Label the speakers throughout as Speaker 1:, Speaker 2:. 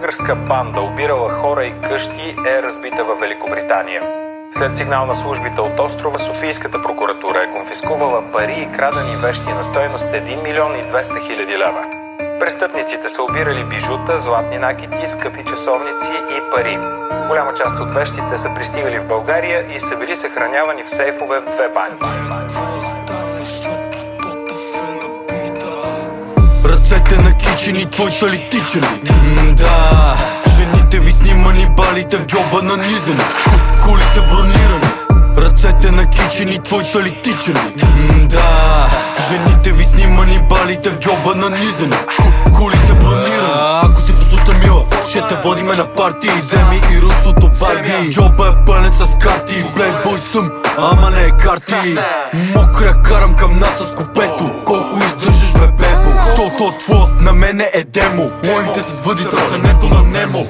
Speaker 1: българска банда, обирала хора и къщи, е разбита във Великобритания. След сигнал на службите от острова, Софийската прокуратура е конфискувала пари и крадени вещи на стойност 1 милион и 200 хиляди лева. Престъпниците са обирали бижута, златни накити, скъпи часовници и пари. Голяма част от вещите са пристигали в България и са били съхранявани в сейфове в 2 банки.
Speaker 2: Ръцете накичени, твоите ли тичани? Да, жените ви снимани, балите в джоба нанизани, кулите бронирани. Ръцете накичени, твоите ли тичани? Да, жените ви снимани, балите в джоба нанизани, кулите бронирани. Ако си послушна мила, ще те водиме на парти. Вземи и русото барби, джоба е пълен с карти. Плейбой съм, ама не е карти. Мокря карам към нас с купето. Колко издържаш бе бебо? То твоя на мене е демо. Моите с въдица са нето на Немо.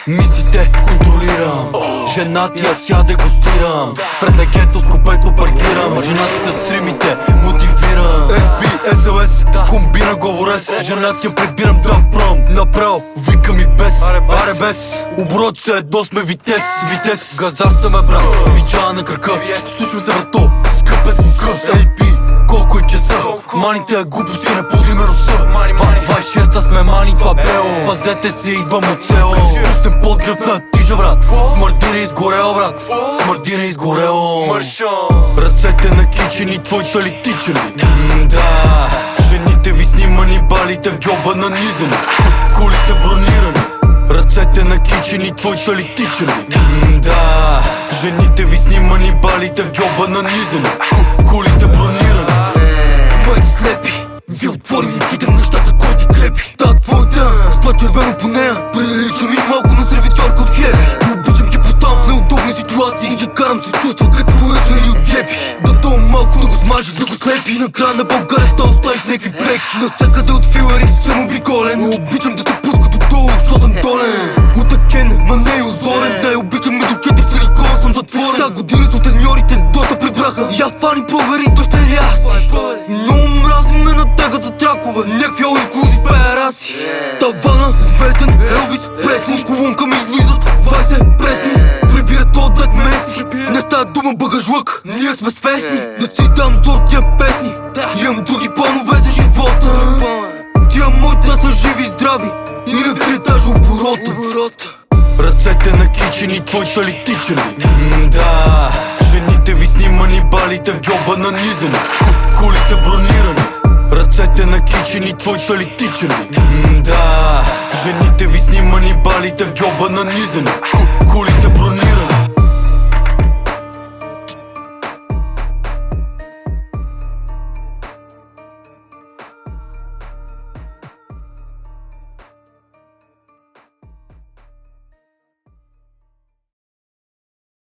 Speaker 2: Мислите контролирам, женати аз я дегустирам. Пред легето с купето паркирам. Жената с стримите мотивирам. SB, SLS, комбина говорес. Жената я прибирам дъмпром. Направо, викам и без, аре без. Оборот се едно сме витес. Газар съм е брат, виджа на кръка. Слушам се брато, скъпе си къс. AP, колко е часа? Маните е глупости, не подриме носа. 26-та сме мани, това бело. Пазете се, идвам от село. Пустен подгръв на тижа брат. Смърдине изгорело брат, смърдине изгорело. Ръцете накичени, твоите ли тичани? Да, жените ви снимани, балите в джоба нанизани, кулите бронирани. Ръцете накичени, твоите ли тичани? Да, жените ви снимани, балите в джоба нанизани, кулите бронирани. Моите слепи, ви отворим очите нещата, кой ги клепи. Та твоята, с това червено по нея, прилича ми малко на сервитьорка от хлеби. Обичам ги потам в неудобни ситуации, ги карам се чувства като поръчани от гепи. Да то малко да го смажи, да го слепи. На края на България да остави в някакви бреки. Навсякъде от филари съм обиколен. Обичам да се пускат отдолу, защото съм долен. От Акен, ма не е озорен. Най-обичам ми до 4 в силикона съм затворен. Та година с отеньорите доста прибраха. Я фани провери, то ще ли аз си. Много мрази ме натегат за тракове. Някакви all-inclusive пераси. Тавана, звезден, Елвис, Пресли. Колонка ми излизат, 20 пресни. Прибират отдат местни. Не става дума багажлък, ние сме свестни. Не си дам зор тия песни. Имам други планове за живота. Тия моите са живи и здрави. И на 3 етажа оборота. Ръцете накичени, твоите ли тичани? Да, жените ви снимани, балите в джоба нанизани, кулите бронирани. Ръцете накичени, твоите ли тичани? Да, жените ви снимани, балите в джоба нанизани, кулите бронирани.